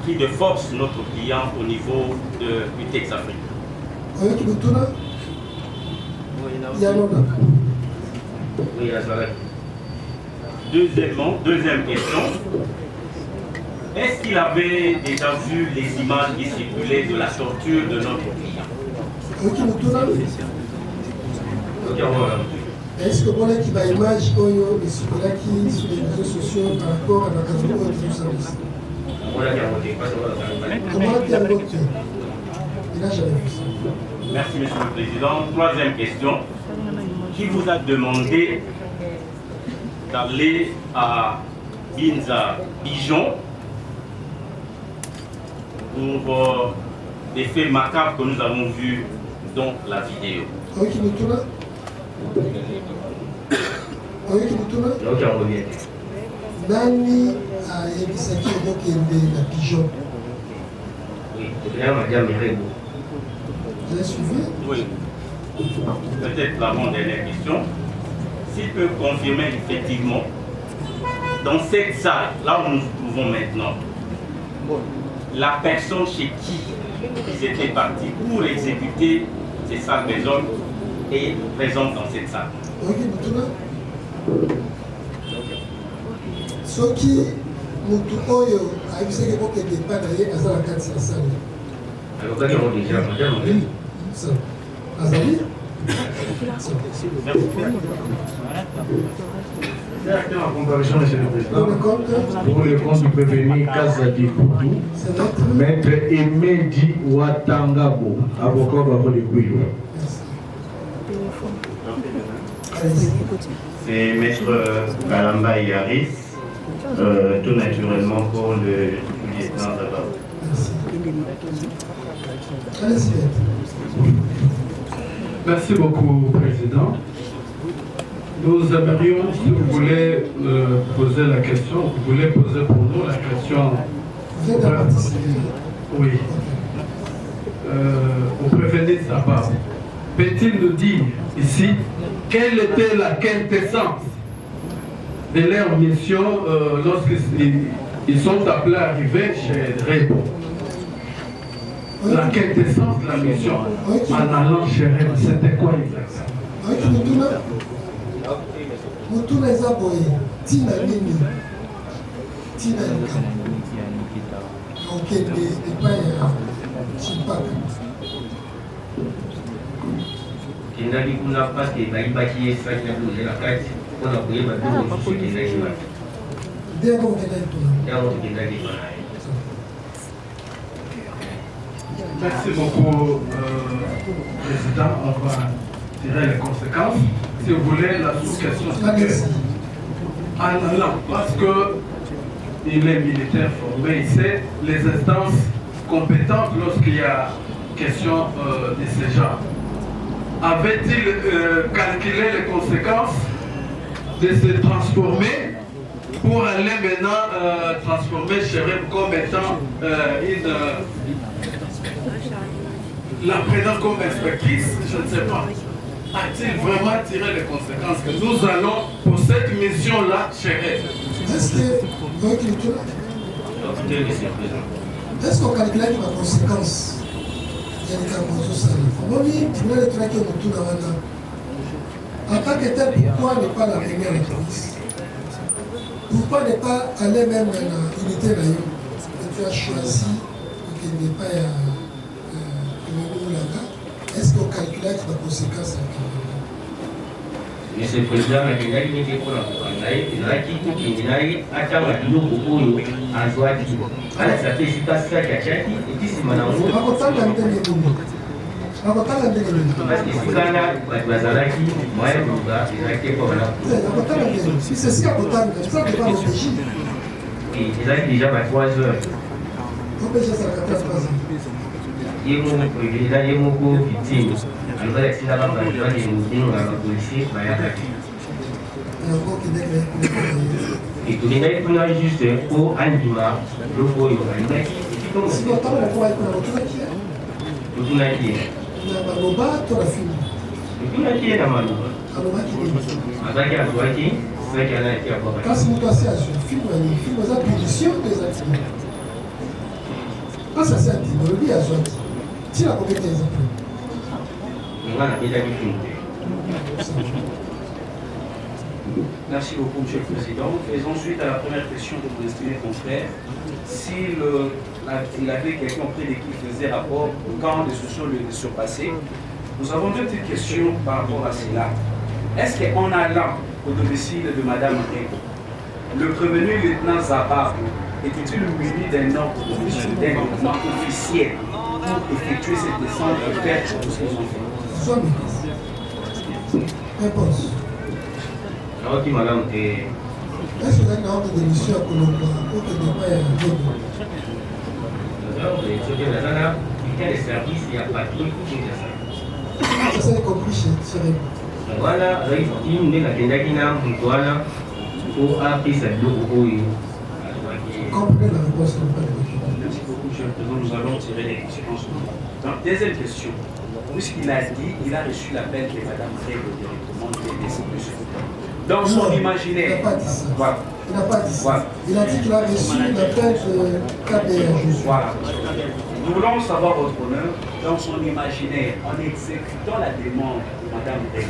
pris de force notre client au niveau du Texafrique. Oui, deuxième question. Est-ce qu'il avait déjà vu les images qui circulaient de la torture de notre client? Est-ce que vous avez une image sur les réseaux sociaux par rapport à la catégorie de service? Comment il a voté? Il n'a jamais vu ça. Merci, Monsieur le Président. Troisième question. Qui vous a demandé d'aller à Binza Bijon pour des faits macabres que nous avons vus dans la vidéo? Nani ayebisaki okokende na Bijon? Vous avez suivi? Oui. Peut-être l'avant-dernière question. S'il peut confirmer effectivement, dans cette salle, là où nous nous trouvons maintenant, la personne chez qui ils étaient partis pour exécuter ces sales personnes est présente dans cette salle. Soki mutu oyo ayebisaki okokende epai na ye aza na kati ya sale. alobaki yango déjà madame azali En comparaison, Monsieur le Président, pour le compte du prévenu Kazadi Koudou, maître Emedi Watangabo, avocat Babo de Kouilou. C'est maître Kalamba Yaris, tout naturellement pour le lieutenant Zaba. Merci beaucoup, Président. Nous aimerions, si vous voulez poser la question, vous voulez poser pour nous la question. Oui. Au prévenu Zaba, peut-il nous dire ici quelle était la quintessence de leur mission lorsqu'ils sont appelés à arriver chez Rebo? La quintessence de la mission en allant chez Rebo, c'était quoi exactement? mutuna eza boye tina nini tina okende epai ya chipaka kendaki kuna parce bayibaki ye saki na biloko na kati mpona koyeba biloko mosusu ekendaki wana ndenge okendaki tuna yango tokendaki wana. Merci beaucoup, Président. On va tirer les conséquences. Si vous voulez, la sous-question, c'est que, en allant, parce qu'il est militaire formé, il sait les instances compétentes lorsqu'il y a question de ce genre. Avait-il calculé les conséquences de se transformer pour aller maintenant transformer Chérif comme étant la présidente comme inspectrice? Je ne sais pas. A-t-il vraiment tiré les conséquences que nous allons pour cette mission-là chérie? Est-ce qu'on calcule les conséquences? Il y a des cas en tant que tel, pourquoi ne pas la première réponse? Pourquoi ne pas aller même dans l'unité d'ailleurs? Et tu as choisi qu'il n'y ait pas est-ce qu'on calcule les conséquences? Monsieur le Président, la finalité qui est pour la Koukangaï, c'est là qui est attend la vidéo pour nous à Zouati. Alors, ça fait si pas ça qui a chaki, et puis c'est maintenant. Parce que si quand là, Bazalaki, moi, je vais pour là. C'est ce qu'il y a pour toi, je crois que tu vas réfléchir. Et ils ont déjà 3 heures. Il y a beaucoup de victimes. Alors, si la banque va nous dire, la policier va y avoir. Et tout le monde est juste pour Andima, le boy au Andima. Tout le monde est kasi moto asi azwi filme eza punition to eza tina kasi asi andima olobi azwa ti ntina kobeta eza Merci beaucoup, Monsieur le Président. Faisons suite à la première question de mon estimé confrère. Il avait quelqu'un auprès de qui faisait rapport au camp de sociaux le surpassé. Nous avons deux petites questions par rapport à cela. Est-ce qu'en allant au domicile de Madame Ré, le prévenu lieutenant Zabar était-il muni d'un ordre d'un document officiel pour effectuer cette descente et faire tout ce qu'ils ont fait? Réponse. Ok, madame. Est-ce que vous avez une ordre de mission à Colombo pour que ne pas y arriver? Ça, c'est compris chez Thierry. Voilà, il y a des gens qui pour appuyer cette double. Comprenez la réponse. Merci beaucoup, Monsieur le Président. Nous allons tirer les conséquences. Donc, deuxième question. Puisqu'il a dit, il a reçu l'appel de Mme Ré directement de dans son imaginaire. Il n'a pas dit ça. Voilà. Il n'a pas dit ça. Voilà. Il a dit qu'il a reçu l'appel de KBR. Voilà. Nous voulons savoir votre honneur, dans son imaginaire, en exécutant la demande de Mme Ré,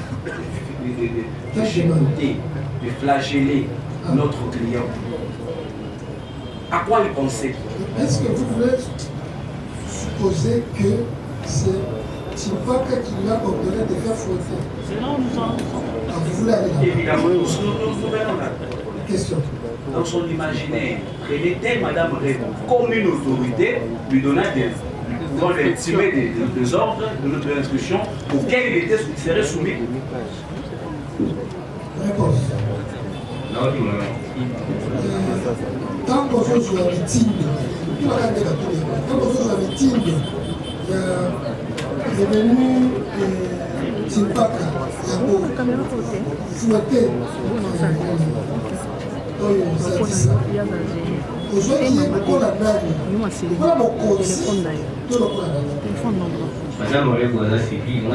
de chicoter, de flageller notre client. À quoi il pensait? Est-ce que vous voulez supposer que c'est Timpaka qui lui a ordonné de faire fouetter? C'est non, nous sommes. Vous voulez aller là? Évidemment, nous verrons la question. Dans son imaginaire, prenait Mme Ré comme une autorité, lui donnant pouvant lui intimer des ordres de notre instruction auxquels il serait soumis. Réponse. Tant qu'on joue sur la victime, tout va garder la tournée. Tant qu'on joue sur la victime, il est venu Timpaka, il y a beau fouetter. Ça dit ça. Aujourd'hui, on a nani. On a mon conseil de l'opéra. Madame Olé Boisa Sipi, on a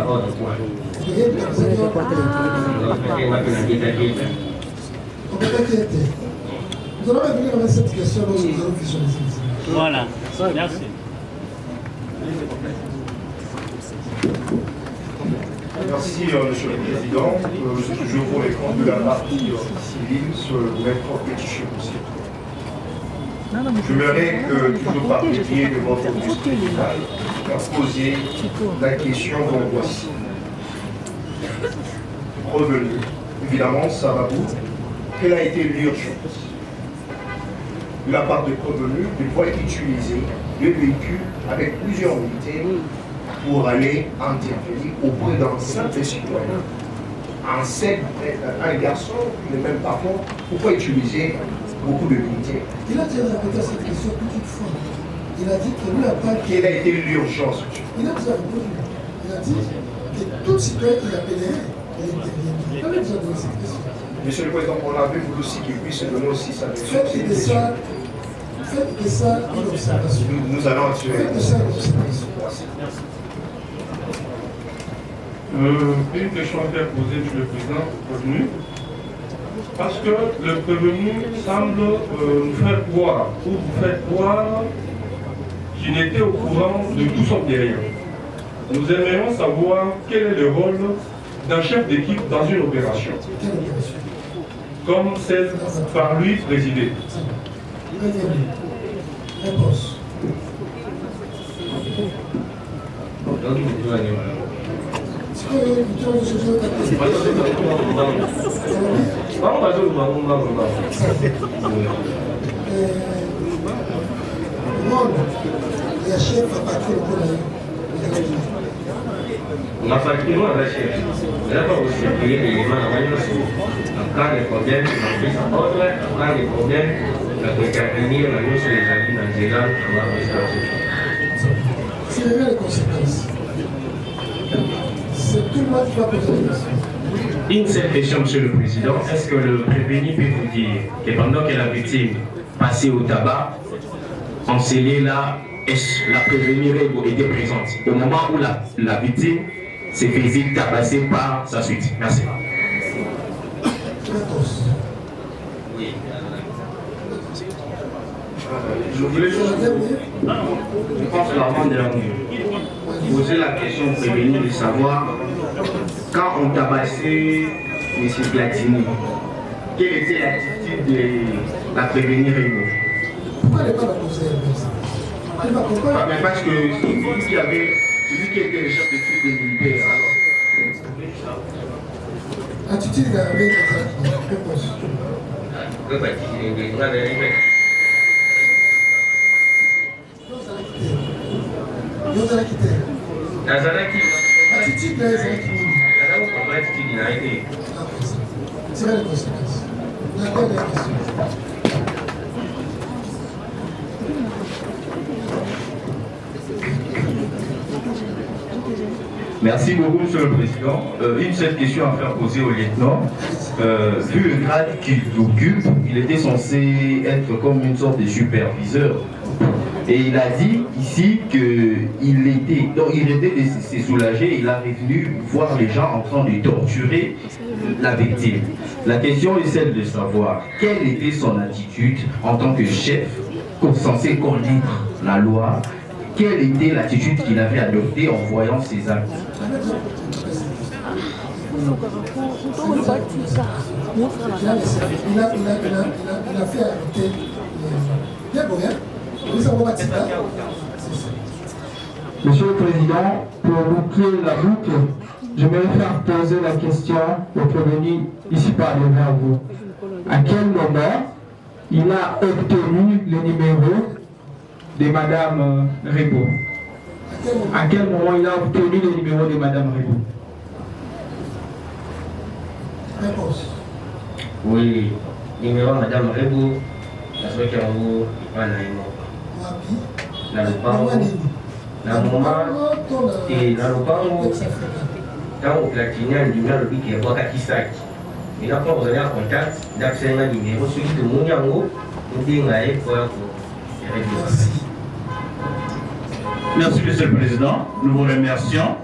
ordre quoi. Nous allons revenir avec cette question lorsque nous allons visualiser. Voilà, merci. Merci, Monsieur le Président. Je suis toujours pour les comptes de la partie civile sur le maître pétition aussi. J'aimerais que, toujours par le biais de votre tribunal, poser la question dont voici. Revenu. Évidemment, ça va vous. Quelle a été l'urgence de la part de Revenu de pouvoir utiliser le véhicule avec plusieurs unités pour aller intervenir auprès d'un simple citoyen? Un garçon qui n'est même pas fort, pourquoi utiliser beaucoup de militaires? Il a déjà répété cette question toute fois. Il a dit que lui n'a pas... Quelle a été l'urgence? Il a déjà répondu. Il a dit que tout citoyen qu'il appellerait, il interviendrait. Il a déjà donné cette question. Monsieur le Président, on avait voulu aussi qu'il puisse donner aussi sa version. Faites de ça une observation. Nous allons assurer. Faites de ça une observation. Une question à faire poser, Monsieur le Président, revenu. Parce que le prévenu semble nous faire croire, ou vous faire croire qu'il n'était au courant de tout son derrière. Nous aimerions savoir quel est le rôle d'un chef d'équipe dans une opération, comme celle par lui présidée. Mafanikio la chef. Là pas aussi payer les éléments à manier aussi. En cas de problème, on fait ça ordre. En cas de problème, la peut intervenir la nuit sur les amis dans les éléments on va rester. C'est les conséquences. C'est tout le monde qui va poser des questions. Une seule question, Monsieur le Président. Est-ce que le prévenu peut vous dire que pendant que la victime passait au tabac, en scellé là, est-ce la prévenue était présente au moment où la victime se faisait tabasser par sa suite? Merci. Oui. Je voulais juste, je pense l'avant-dernier, poser la question au prévenu de savoir, quand on tabassait M. Platini, quelle était l'attitude de la prévenue Rémo? Pourquoi elle n'est pas la conseillère? Mais parce que celui qui était le chef de file de militaire, alors. Attitude d'armée, réponse. Attitude là, c'est la conséquence. La dernière question. Merci beaucoup, Monsieur le Président. Une seule question à faire poser au lieutenant. Vu le grade qu'il occupe, il était censé être comme une sorte de superviseur. Et il a dit ici qu'il était soulagé, il est revenu voir les gens en train de torturer la victime. La question est celle de savoir quelle était son attitude en tant que chef censé connaître la loi. Quelle était l'attitude qu'il avait adoptée en voyant ces actes? Il a fait arrêter. Monsieur le Président, pour boucler la boucle, je vais faire poser la question au prévenu ici parler vers vous. À quel moment il a obtenu le numéro de Madame Rebo? À quel moment il a obtenu le numéro de Madame Rebo? Réponse. Oui, numéro Madame Rebo, la soirée qui est en haut, il va dans le panneau. Dans le moment, et dans le panneau, quand on platine, on dit le but qui est bois qui sac. Et là, quand vous allez en contact, d'accès à un numéro, celui de mon yango, vous dites pour Merci, Monsieur le Président. Nous vous remercions.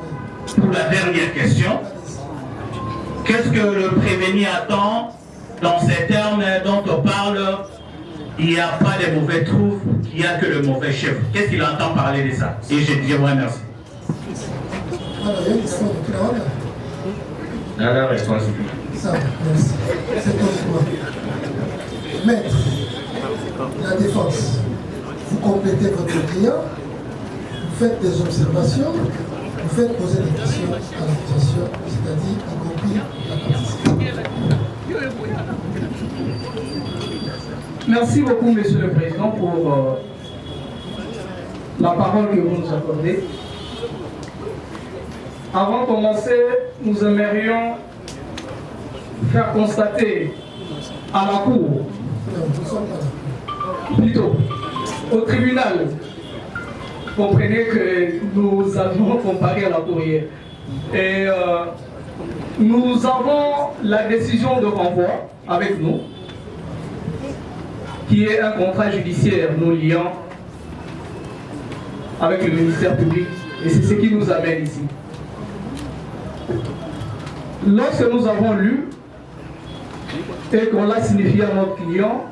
Pour la dernière question, qu'est-ce que le prévenu attend dans ces termes dont on parle? Il n'y a pas de mauvais troubles, il n'y a que le mauvais chef. Qu'est-ce qu'il entend parler de ça? Et je vous remercie. La réponse. Ça, merci. C'est ton choix. Maître, la défense, vous complétez votre client, vous faites des observations, vous faites poser des questions à l'accusation, c'est-à-dire y compris la participation. Merci beaucoup, Monsieur le Président, pour la parole que vous nous accordez. Avant de commencer, nous aimerions faire constater à la Cour, plutôt au tribunal, comprenez que nous avons comparé à la Cour hier. Et nous avons la décision de renvoi avec nous, qui est un contrat judiciaire nous liant avec le ministère public, et c'est ce qui nous amène ici. Lorsque nous avons lu et qu'on l'a signifié à notre client,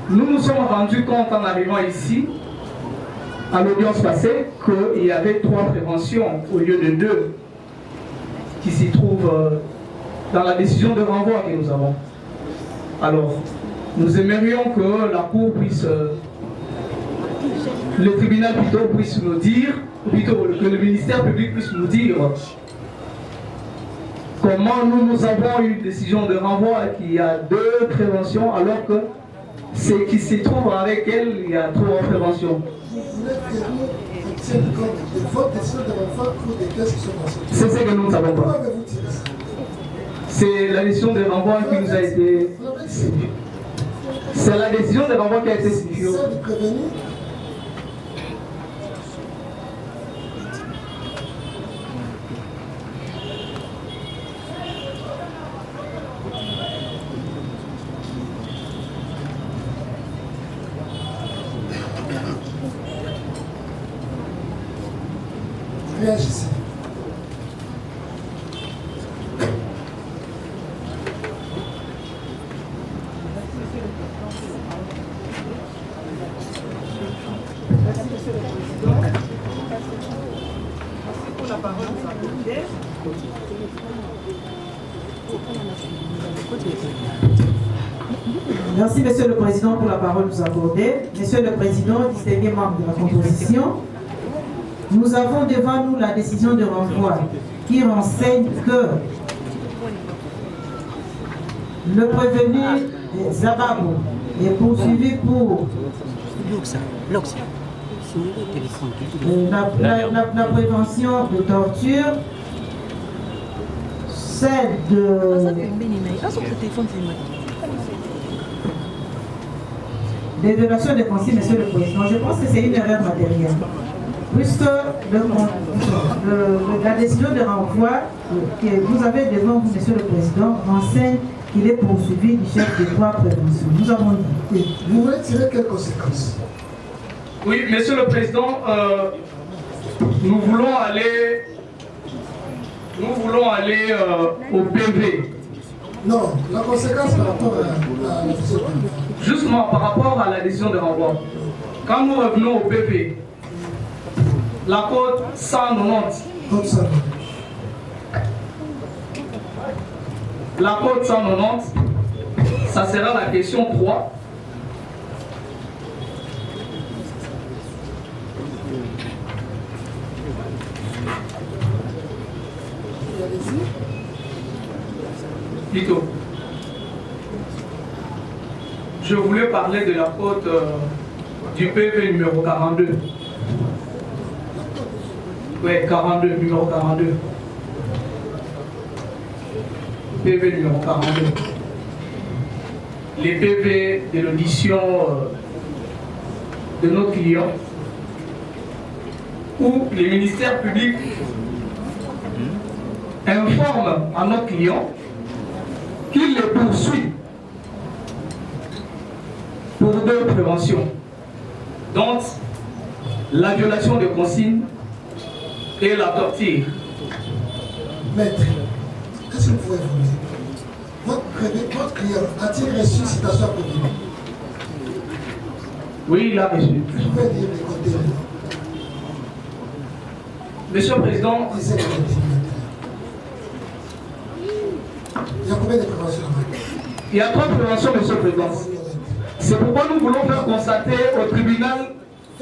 nous nous sommes rendus compte en arrivant ici, à l'audience passée, qu'il y avait 3 préventions au lieu de 2 qui s'y trouvent dans la décision de renvoi que nous avons. Alors, nous aimerions que la Cour puisse, le tribunal plutôt puisse nous dire, ou plutôt que le ministère public puisse nous dire comment nous avons eu une décision de renvoi qui a 2 préventions alors que ce qui se trouve avec elle, il y a 3 préventions. C'est ce que nous ne savons pas. C'est la décision de renvoi qui nous a été... C'est la décision de renvoi qui a été signifiée. Réagissez. Merci, Monsieur le Président, pour la parole nous accordée. Monsieur le Président, distingué membre de la composition, nous avons devant nous la décision de renvoi qui renseigne que le prévenu Zababo est poursuivi pour la prévention de torture, celle des violations de consignes, Monsieur le Président. Je pense que c'est une erreur matérielle. Puisque la décision de renvoi que vous avez devant vous, Monsieur le Président, renseigne qu'il est poursuivi du chef de droit prévention. Nous avons dit. Vous voulez tirer quelles conséquences? Oui, Monsieur le Président, nous voulons aller au PV. Non, la conséquence par rapport à la décision. Justement, par rapport à la décision de renvoi. Quand nous revenons au PV, la côte 190. La côte 190, ça sera la question 3. Plutôt. Je voulais parler de la côte du PV numéro 42. Oui, 42, numéro 42. PV numéro 42. Les PV de l'audition de nos clients, où les ministères publics informent à nos clients qu'ils les poursuivent pour 2 préventions. Donc, la violation des consignes et la torture. Maître, qu'est-ce que vous pouvez vous dire? Votre client a-t-il reçu citation à Covid? Oui, il a reçu. Vous pouvez dire les côtés. Monsieur le Président, il y a combien de préventions? Il y a 3 préventions, Monsieur le Président. C'est pourquoi nous voulons faire constater au tribunal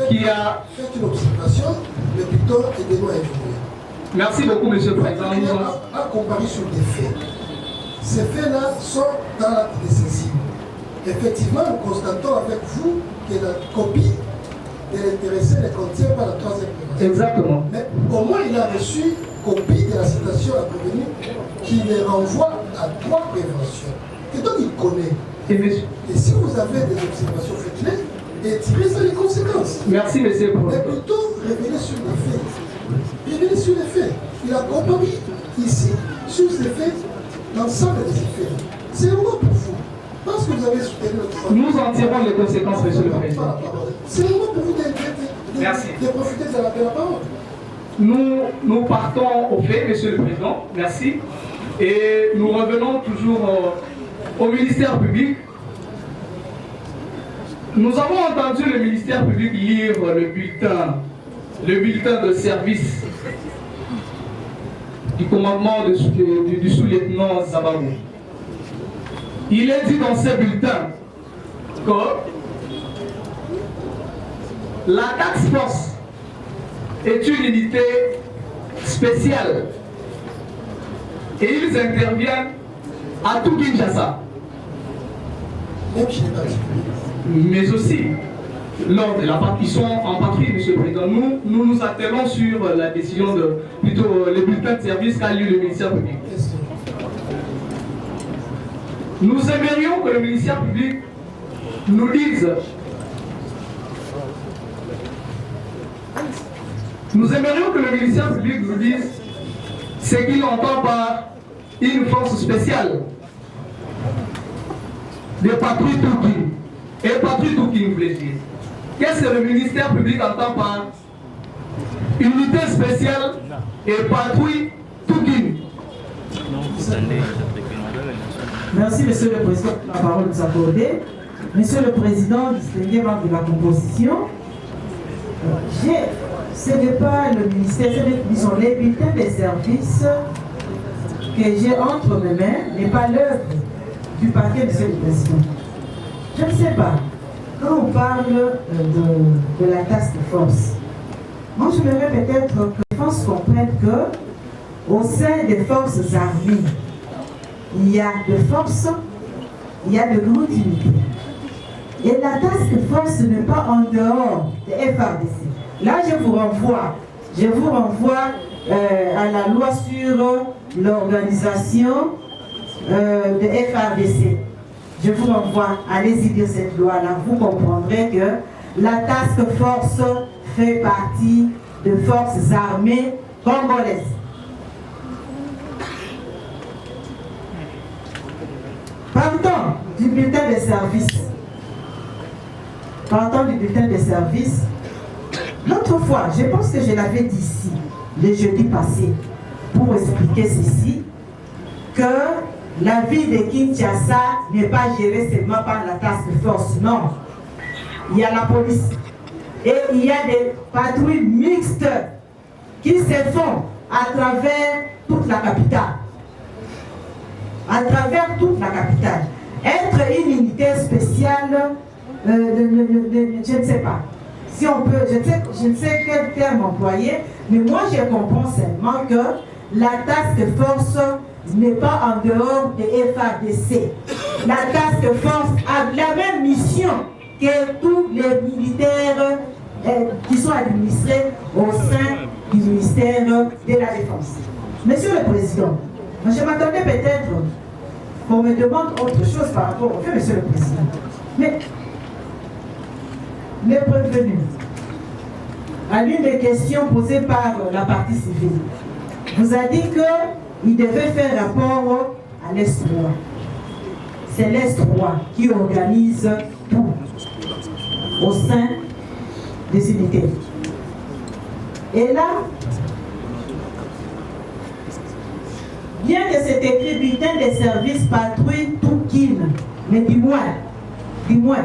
qu'il y a... Faites une observation, le buton est de nous informer. Merci beaucoup, Monsieur le Président. A comparé sur des faits. Ces faits-là sont dans l'acte de saisie. Effectivement, nous constatons avec vous que la copie de l'intéressé ne contient pas la 3e prévention. Exactement. Mais au moins, il a reçu copie de la citation à la prévenue qui les renvoie à 3 préventions. Et donc, il connaît. Et si vous avez des observations, faites-les et tirez les conséquences. Merci, monsieur. Mais plutôt, revenez sur les faits. Revenez sur les faits. Il a comparé ici, sur ces faits, l'ensemble des faits. C'est heureux pour vous. Parce que vous avez soutenu notre famille. Nous en tirons les conséquences, monsieur le Président. C'est heureux pour vous de profiter de la parole. Nous partons au fait, monsieur le Président. Merci. Et nous revenons toujours au ministère public. Nous avons entendu le ministère public lire le bulletin de service du commandement du sous-lieutenant Zababo. Il est dit dans ce bulletin que la task force est une unité spéciale et ils interviennent à tout Kinshasa. Mais aussi, lors de la partition en patrie, M. le Président, nous nous attelons sur la décision de, plutôt les bulletins de service qu'a lu le ministère public. Nous aimerions que le ministère public nous dise ce qu'il entend par une force spéciale de patrouille Toukin. Et patrouille Toukin, vous voulez dire. Qu'est-ce que le ministère public entend par unité spéciale et patrouille Toukin? Merci, Monsieur le Président, pour la parole nous accordée. Monsieur le Président, distingué membre de la composition, ce n'est pas le ministère, ce sont les bulletins des services que j'ai entre mes mains, n'est pas l'œuvre du parquet, Monsieur le Président. Je ne sais pas, quand on parle de la task force, moi je voudrais peut-être que les forces comprennent qu'au sein des forces armées, il y a de forces, il y a de grandes unités. Et la task force n'est pas en dehors de FARDC. Là, je vous renvoie à la loi sur l'organisation de FARDC. Je vous renvoie, allez-y lire cette loi-là, vous comprendrez que la task force fait partie de forces armées congolaises. Partons du bulletin de service. L'autre fois, je pense que je l'avais dit ici, le jeudi passé, pour expliquer ceci, que la ville de Kinshasa n'est pas gérée seulement par la task force, non. Il y a la police et il y a des patrouilles mixtes qui se font à travers toute la capitale. Être une unité spéciale, je ne sais pas. Si on peut, je ne sais quel terme employer, mais moi je comprends seulement que la task force n'est pas en dehors de FARDC. La task force a la même mission que tous les militaires qui sont administrés au sein du ministère de la Défense. Monsieur le Président, je m'attendais peut-être qu'on me demande autre chose par rapport au fait, Monsieur le Président. Mais les prévenus, à l'une des questions posées par la partie civile, vous a dit qu'il devait faire rapport à l'Est-Roi. C'est l'Est-Roi qui organise tout au sein des unités. Et là, bien que c'est écrit bulletin des services patrouille Toukin, mais du moins,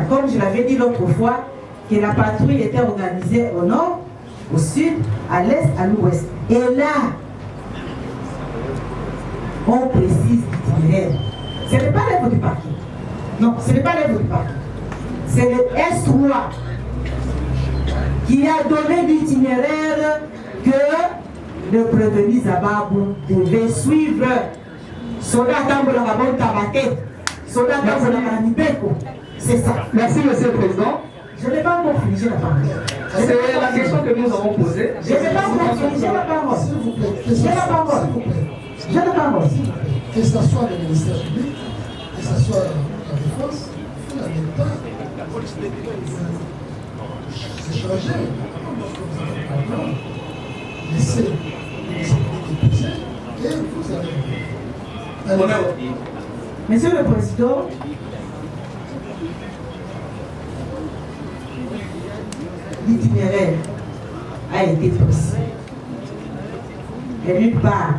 comme je l'avais dit l'autre fois, que la patrouille était organisée au nord, au sud, à l'est, à l'ouest. Et là, on précise l'itinéraire. Ce n'est pas l'œuvre du parquet. Non, ce n'est pas l'œuvre du parquet. C'est le S3 qui a donné l'itinéraire que le prévenu Zababou devait suivre. Soldat Tambola Rabon Tabate, soldat Tambola Ranibeko. C'est ça. Merci, Monsieur le Président. Je n'ai pas encore fini, j'ai la parole. C'est la question que nous avons posée. Je n'ai pas encore fini, j'ai la parole. J'ai la parole. J'ai la parole. Que ce soit le ministère public, que ce soit la défense, la l'État, c'est changé. Laissez les et vous allez. Monsieur le Président, l'itinéraire a été précis. Et nulle part,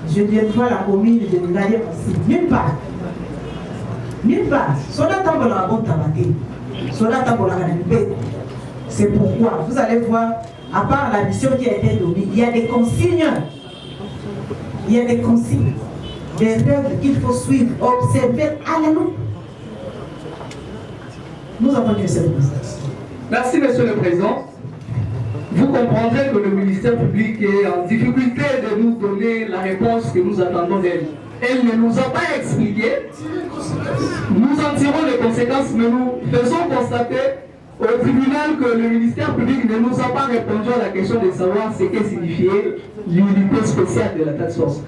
je viens de voir la commune de Nigari aussi, nulle part. C'est pourquoi, vous allez voir, à part la mission qui a été donnée, il y a des consignes. Il y a des consignes, des règles qu'il faut suivre, observer à la loupe. Nous avons dit, Monsieur le Président. Merci, Monsieur le Président. Vous comprendrez que le ministère public est en difficulté de nous donner la réponse que nous attendons d'elle. Elle ne nous a pas expliqué. Nous en tirons les conséquences, mais nous faisons constater au tribunal que le ministère public ne nous a pas répondu à la question de savoir ce que signifiait l'unité spéciale de la task force.